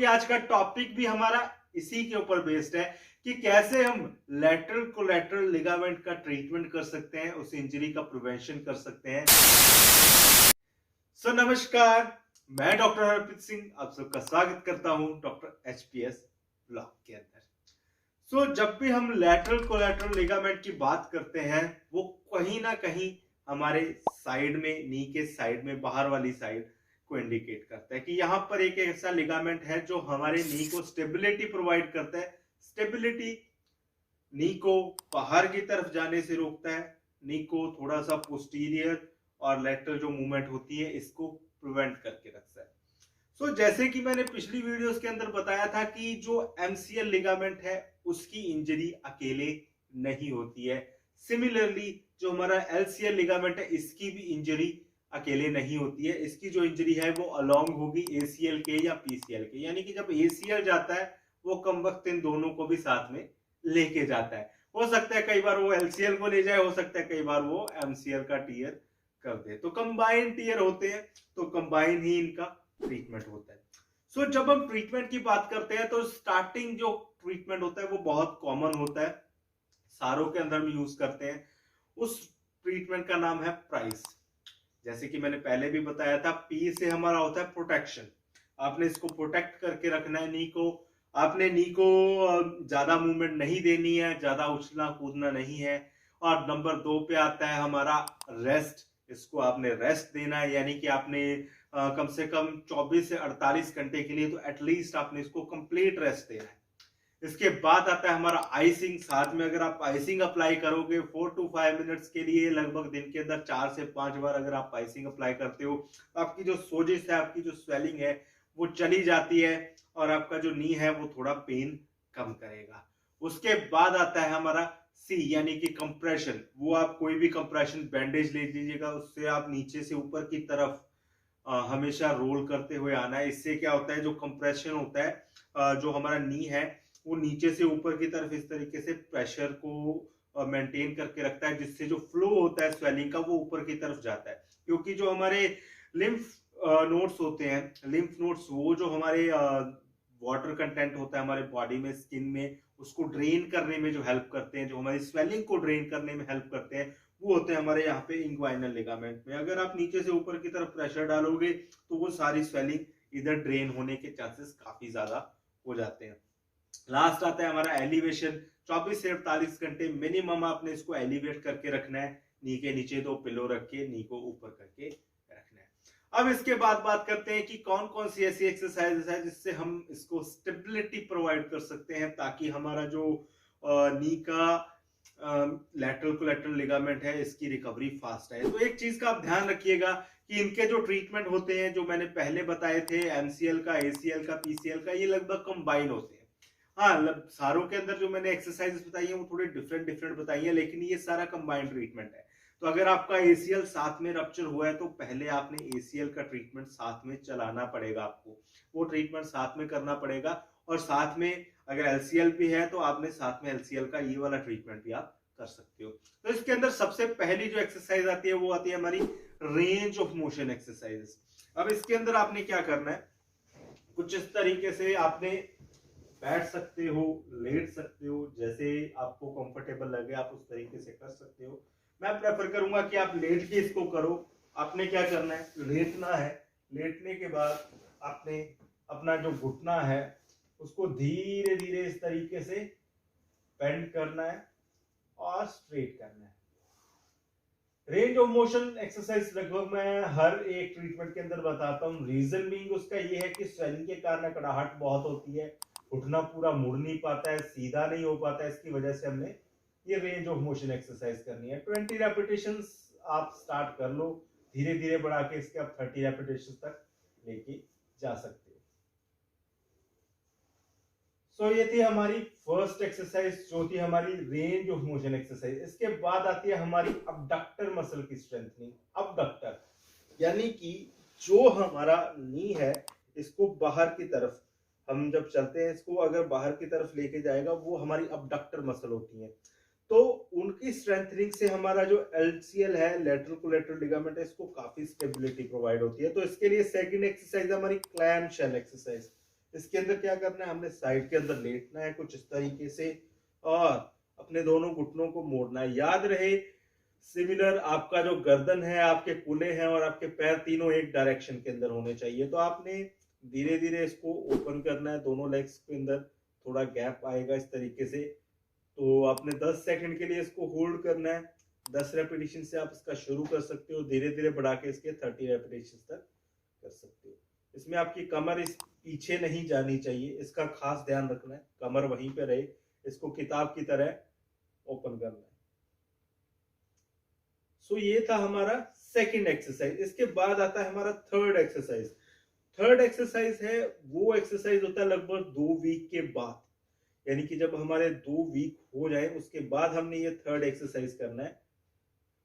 कि आज का टॉपिक भी हमारा इसी के ऊपर बेस्ड है कि कैसे हम लैटरल कोलैटरल लिगामेंट का ट्रीटमेंट कर सकते हैं, उस इंजरी का प्रिवेंशन कर सकते हैं। नमस्कार, मैं डॉक्टर हरप्रीत सिंह आप सबका स्वागत करता हूं डॉक्टर एचपीएस ब्लॉग के अंदर। जब भी हम लैटरल कोलैटरल लिगामेंट की बात करते हैं, वो कहीं ना कहीं हमारे साइड में, नी के साइड में, बाहर वाली साइड को इंडिकेट करता है कि यहाँ पर एक ऐसा लिगामेंट है जो हमारे नी को स्टेबिलिटी प्रोवाइड करता है। स्टेबिलिटी नी को बाहर की तरफ जाने से रोकता है, नी को थोड़ा सा पोस्टीरियर और लेटरल जो मूवमेंट होती है इसको प्रिवेंट करके रखता है। जैसे कि मैंने पिछली वीडियोस के अंदर बताया था कि जो एमसीएल लिगामेंट है उसकी इंजरी अकेले नहीं होती है। सिमिलरली जो हमारा एलसीएल लिगामेंट है इसकी भी इंजरी अकेले नहीं होती है। इसकी जो इंजरी है वो अलोंग होगी एसीएल के या पीसीएल के, यानी कि जब एसीएल जाता है वो कम वक्त इन दोनों को भी साथ में लेके जाता है। हो सकता है कई बार वो एलसीएल को ले जाए, हो सकता है कई बार वो एमसीएल का टीयर कर दे। तो कंबाइन टीयर होते हैं, तो कंबाइन ही इनका ट्रीटमेंट होता है। जब हम ट्रीटमेंट की बात करते हैं तो स्टार्टिंग जो ट्रीटमेंट होता है वो बहुत कॉमन होता है, सारों के अंदर भी यूज करते हैं। उस ट्रीटमेंट का नाम है प्राइस। जैसे कि मैंने पहले भी बताया था, पी से हमारा होता है प्रोटेक्शन। आपने इसको प्रोटेक्ट करके रखना है नी को। आपने नी को ज्यादा मूवमेंट नहीं देनी है, ज्यादा उछलना कूदना नहीं है। और नंबर 2 पे आता है हमारा रेस्ट। इसको आपने रेस्ट देना है, यानी कि आपने कम से कम 24 से 48 घंटे के लिए तो एटलीस्ट आपने इसको कंप्लीट रेस्ट देना है। इसके बाद आता है हमारा आइसिंग। साथ में अगर आप आइसिंग अप्लाई करोगे 4 to 5 मिनट्स के लिए, लगभग दिन के अंदर 4 से 5 बार अगर आप आइसिंग अप्लाई करते हो तो आपकी जो सोजिश है, आपकी जो स्वेलिंग है वो चली जाती है और आपका जो नी है वो थोड़ा पेन कम करेगा। उसके बाद आता है हमारा सी, यानी कि कंप्रेशन। वो आप कोई भी कंप्रेशन बैंडेज ले लीजिएगा, उससे आप नीचे से ऊपर की तरफ हमेशा रोल करते हुए आना है। इससे क्या होता है, जो कंप्रेशन होता है, जो हमारा नी है वो नीचे से ऊपर की तरफ इस तरीके से प्रेशर को मेंटेन करके रखता है, जिससे जो फ्लो होता है स्वेलिंग का वो ऊपर की तरफ जाता है। क्योंकि जो हमारे लिम्फ नोड्स होते हैं, लिम्फ नोड्स वो जो हमारे वाटर कंटेंट होता है हमारे बॉडी में, स्किन में, उसको ड्रेन करने में जो हेल्प करते हैं, जो हमारी स्वेलिंग को ड्रेन करने में हेल्प करते हैं, वो होते हैं हमारे यहाँ पे इंग्वाइनल लिगामेंट में। अगर आप नीचे से ऊपर की तरफ प्रेशर डालोगे तो वो सारी स्वेलिंग इधर ड्रेन होने के चांसेस काफी ज्यादा हो जाते हैं। लास्ट आता है हमारा एलिवेशन। 24 से 48 घंटे मिनिमम आपने इसको एलिवेट करके रखना है। नी के नीचे 2 पिलो रख के नी को ऊपर करके रखना है। अब इसके बाद बात करते हैं कि कौन कौन सी ऐसी एक्सरसाइजेस है जिससे हम इसको स्टेबिलिटी प्रोवाइड कर सकते हैं, ताकि हमारा जो नी का लैटरल कोलैटरल लिगामेंट है इसकी रिकवरी फास्ट है। तो एक चीज का आप ध्यान रखिएगा कि इनके जो ट्रीटमेंट होते हैं, जो मैंने पहले बताए थे, एमसीएल का, एसीएल का, पीसीएल का, ये लगभग कंबाइन होते हैं। हाँ, सारों के अंदर जो मैंने एक्सरसाइजेस बताई है वो थोड़े डिफरेंट डिफरेंट बताई है, लेकिन ये सारा कंबाइंड ट्रीटमेंट है। तो अगर आपका एसीएल साथ में रप्चर हुआ है तो पहले आपने एसीएल का ट्रीटमेंट साथ में चलाना पड़ेगा, आपको वो ट्रीटमेंट साथ में करना पड़ेगा। और साथ में अगर एलसीएल भी है तो आपने साथ में एलसीएल का ये वाला ट्रीटमेंट भी आप कर सकते हो। तो इसके अंदर सबसे पहली जो एक्सरसाइज आती है वो आती है हमारी रेंज ऑफ मोशन एक्सरसाइजेस। अब इसके अंदर आपने क्या करना है, कुछ इस तरीके से आपने बैठ सकते हो, लेट सकते हो, जैसे आपको कंफर्टेबल लगे आप उस तरीके से कर सकते हो। मैं प्रेफर करूंगा कि आप लेट के इसको करो। आपने क्या करना है, लेटना है। लेटने के बाद आपने अपना जो घुटना है उसको धीरे धीरे इस तरीके से बेंड करना है और स्ट्रेट करना है। रेंज ऑफ मोशन एक्सरसाइज लगभग मैं हर एक ट्रीटमेंट के अंदर बताता हूँ। रीजन बीइंग उसका ये है कि स्वेलिंग के कारण कड़ाहट बहुत होती है, उठना पूरा मुड़ नहीं पाता है, सीधा नहीं हो पाता है। इसकी वजह से हमने ये रेंज ऑफ मोशन एक्सरसाइज करनी है। 20 रेपिटेशंस आप स्टार्ट कर लो, धीरे धीरे बढ़ा के इसके आप 30 रेपिटेशंस तक लेके जा सकते हो। ये थी हमारी फर्स्ट एक्सरसाइज, जो थी हमारी रेंज ऑफ मोशन एक्सरसाइज। इसके बाद आती है हमारी अबडक्टर मसल की स्ट्रेंथनिंग। अबडक्टर यानी कि जो हमारा नी है इसको बाहर की तरफ, हम जब चलते हैं इसको अगर बाहर की तरफ लेके जाएगा, वो हमारी अबडक्टर मसल होती है। तो उनकी स्ट्रेंथनिंग से हमारा जो एलसीएल है, लैटरल कोलैटरल लिगामेंट है, इसको काफी स्टेबिलिटी प्रोवाइड होती है। तो इसके लिए सेकंड एक्सरसाइज हमारी क्लैम शेल एक्सरसाइज। इसके अंदर क्या करना है, हमने साइड के अंदर लेटना है कुछ इस तरीके से और अपने दोनों घुटनों को मोड़ना है। याद रहे सिमिलर आपका जो गर्दन है, आपके कूल्हे हैं और आपके पैर तीनों एक डायरेक्शन के अंदर होने चाहिए। तो आपने धीरे धीरे इसको ओपन करना है, दोनों लेग्स के अंदर थोड़ा गैप आएगा इस तरीके से। तो आपने 10 सेकंड के लिए इसको होल्ड करना है। 10 रेपिटेशन से आप इसका शुरू कर सकते हो, धीरे धीरे बढ़ा के इसके 30 रेपिटेशन तक कर सकते हो। इसमें आपकी कमर इस पीछे नहीं जानी चाहिए, इसका खास ध्यान रखना है, कमर वहीं पे रहे। इसको किताब की तरह ओपन करना है। सो ये था हमारा सेकंड एक्सरसाइज। इसके बाद आता है हमारा थर्ड एक्सरसाइज। थर्ड एक्सरसाइज है वो एक्सरसाइज होता है लगभग 2 वीक के बाद, यानी कि जब हमारे 2 वीक हो जाए उसके बाद हमने ये थर्ड एक्सरसाइज करना है।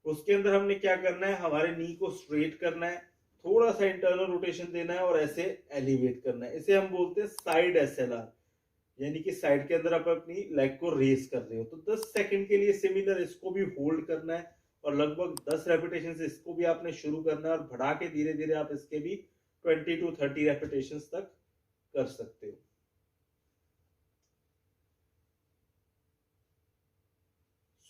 उसके अंदर हमने क्या करना है, हमारे नी को स्ट्रेट करना है, थोड़ा सा इंटरनल रोटेशन देना है और ऐसे एलिवेट करना है। इसे हम बोलते हैं साइड एसएलआर, यानी कि साइड के अंदर आप अपनी लेग को रेस कर रहे हो। तो 10 सेकंड के लिए सिमिलर इसको भी होल्ड करना है और लगभग 10 रेपिटेशन से इसको भी आपने शुरू करना है और बढ़ा के धीरे धीरे आप इसके भी 20 to 30 रेपिटेशन तक कर सकते हो।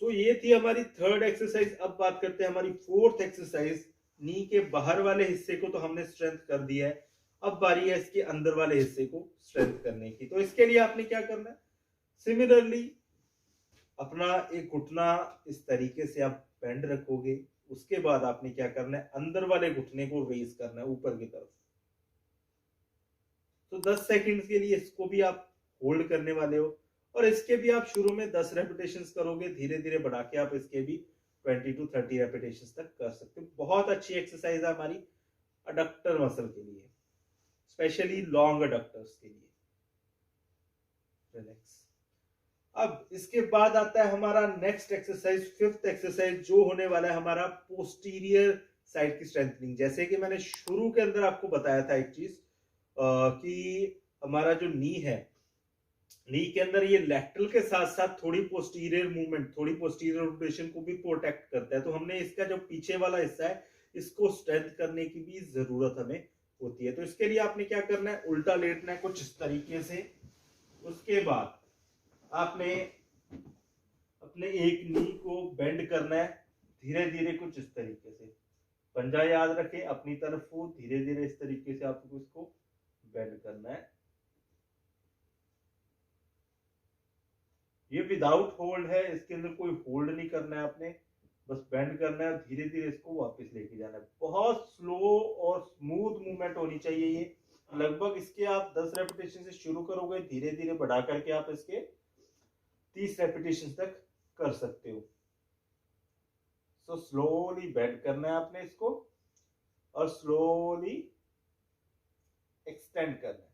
सो ये थी हमारी थर्ड एक्सरसाइज। अब बात करते हैं हमारी फोर्थ एक्सरसाइज। नी के बाहर वाले हिस्से को तो हमने स्ट्रेंथ कर दिया है, अब बारी है इसके अंदर वाले हिस्से को स्ट्रेंथ करने की। तो इसके लिए आपने क्या करना है, सिमिलरली अपना एक घुटना इस तरीके से आप बेंड रखोगे। उसके बाद आपने क्या करना है, अंदर वाले घुटने को रेज करना है ऊपर की तरफ। तो 10 सेकंड के लिए इसको भी आप होल्ड करने वाले हो और इसके भी आप शुरू में 10 रेपिटेशंस करोगे, धीरे धीरे बढ़ा के आप इसके भी 20 to 30 रेपिटेशंस तक कर सकते हो। बहुत अच्छी एक्सरसाइज है हमारी अडक्टर मसल के लिए, स्पेशली लॉन्ग अडक्टर्स के लिए। रिलैक्स। अब इसके बाद आता है हमारा नेक्स्ट एक्सरसाइज, फिफ्थ एक्सरसाइज, जो होने वाला है हमारा पोस्टीरियर साइड की स्ट्रेंथनिंग। जैसे कि मैंने शुरू के अंदर आपको बताया था एक चीज कि हमारा जो नी है, नी के अंदर ये लैटरल के साथ साथ थोड़ी पोस्टीरियर मूवमेंट, थोड़ी पोस्टीरियर रोटेशन को भी प्रोटेक्ट करता है। तो हमने इसका जो पीछे वाला हिस्सा है इसको स्ट्रेंथ करने की भी जरूरत हमें होती है। तो इसके लिए आपने क्या करना है, उल्टा लेटना है कुछ इस तरीके से। उसके बाद आपने अपने एक नी को बेंड करना है धीरे धीरे कुछ इस तरीके से। पंजा याद रखें अपनी तरफ हो, धीरे धीरे इस तरीके से आपको इसको बेंड करना है। ये विदाउट होल्ड है, इसके अंदर कोई होल्ड नहीं करना है आपने, बस बेंड करना है, धीरे धीरे इसको वापस लेके जाना है। बहुत स्लो और स्मूथ मूवमेंट होनी चाहिए ये। लगभग इसके आप 10 रेपिटेशन से शुरू करोगे, धीरे धीरे बढ़ा करके आप इसके 30 रेपिटेशन तक कर सकते हो। सो स्लोली बेंड करना है आपने इसको और स्लोली एक्सटेंड करना है।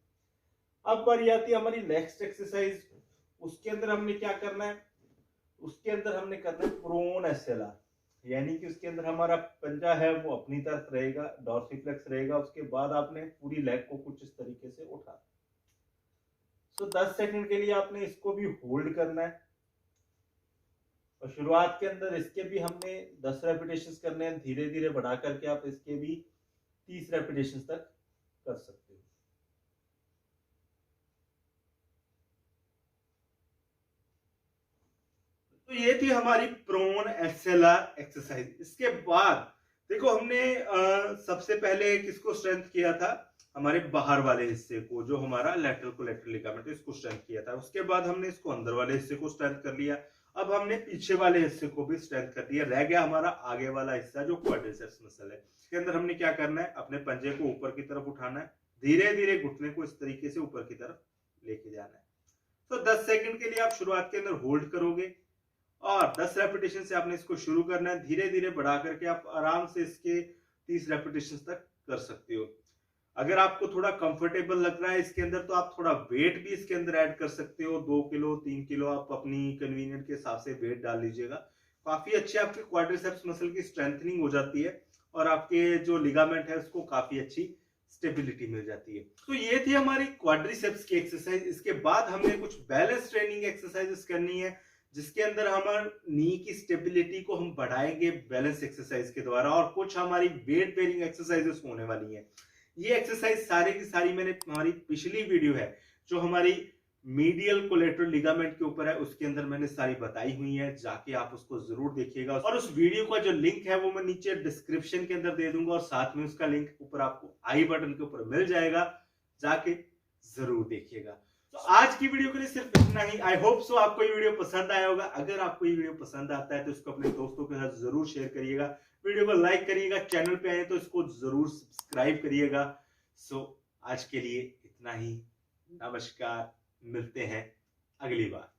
अब बारी आती है हमारी नेक्स्ट एक्सरसाइज। उसके अंदर हमने क्या करना है, उसके अंदर हमने करना है प्रोन एसएलआर, यानी कि उसके अंदर हमारा पंजा है वो अपनी तरफ रहेगा, डॉर्सिफ्लेक्स रहेगा। उसके बाद आपने पूरी लेग को कुछ इस तरीके से उठा। सो 10 सेकंड के लिए आपने इसको भी होल्ड करना है और शुरुआत के अंदर इसके भी हमने 10 रेपिटेशंस करने हैं, धीरे धीरे बढ़ा करके आप इसके भी 30 रेपिटेशंस तक कर सकते हो। तो ये थी हमारी प्रोन एसएलआर एक्सरसाइज। इसके बाद देखो हमने सबसे पहले किसको स्ट्रेंथ किया था, हमारे बाहर वाले हिस्से को, जो हमारा लैटरल कोलैटरल लिगामेंट, इसको स्ट्रेंथ किया था। उसके बाद हमने इसको अंदर वाले हिस्से को स्ट्रेंथ कर लिया। अब हमने पीछे वाले हिस्से को भी स्ट्रेंथ कर लिया। रह गया हमारा आगे वाला हिस्सा जो क्वाड्रिसेप्स मसल है। इसके अंदर हमने क्या करना है, अपने पंजे को ऊपर की तरफ उठाना है, धीरे धीरे घुटने को इस तरीके से ऊपर की तरफ लेके जाना है। तो 10 सेकंड के लिए आप शुरुआत के अंदर होल्ड करोगे और 10 रेपिटेशन से आपने इसको शुरू करना है, धीरे धीरे बढ़ा करके आप आराम से इसके 30 रेपिटेशन तक कर सकते हो। अगर आपको थोड़ा कंफर्टेबल लग रहा है इसके अंदर तो आप थोड़ा वेट भी इसके अंदर ऐड कर सकते हो, 2 किलो 3 किलो आप अपनी कन्वीनियंट के हिसाब से वेट डाल लीजिएगा। काफी अच्छी आपके क्वाड्रिसेप्स मसल की स्ट्रेंथनिंग हो जाती है और आपके जो लिगामेंट है उसको काफी अच्छी स्टेबिलिटी मिल जाती है। तो ये थी हमारी क्वाड्रिसेप्स की एक्सरसाइज। इसके बाद हमने कुछ बैलेंस ट्रेनिंग एक्सरसाइजेस करनी है जिसके अंदर हमारे नी की स्टेबिलिटी को हम बढ़ाएंगे बैलेंस एक्सरसाइज के द्वारा, और कुछ हमारी वेट बेरिंग एक्सरसाइजेस होने वाली हैं। ये एक्सरसाइज सारे की सारी मैंने हमारी पिछली वीडियो है जो हमारी मीडियल कोलेटरल लिगामेंट के ऊपर है, उसके अंदर मैंने सारी बताई हुई है, जाके आप उसको जरूर देखिएगा। और उस वीडियो का जो लिंक है वो मैं नीचे डिस्क्रिप्शन के अंदर दे दूंगा और साथ में उसका लिंक ऊपर आपको आई बटन के ऊपर मिल जाएगा, जाके जरूर देखिएगा। तो आज की वीडियो के लिए सिर्फ इतना ही। आई होप सो आपको ये वीडियो पसंद आया होगा। अगर आपको ये वीडियो पसंद आता है तो इसको अपने दोस्तों के साथ जरूर शेयर करिएगा, वीडियो को लाइक करिएगा, चैनल पे आए तो इसको जरूर सब्सक्राइब करिएगा। सो आज के लिए इतना ही। नमस्कार, मिलते हैं अगली बार।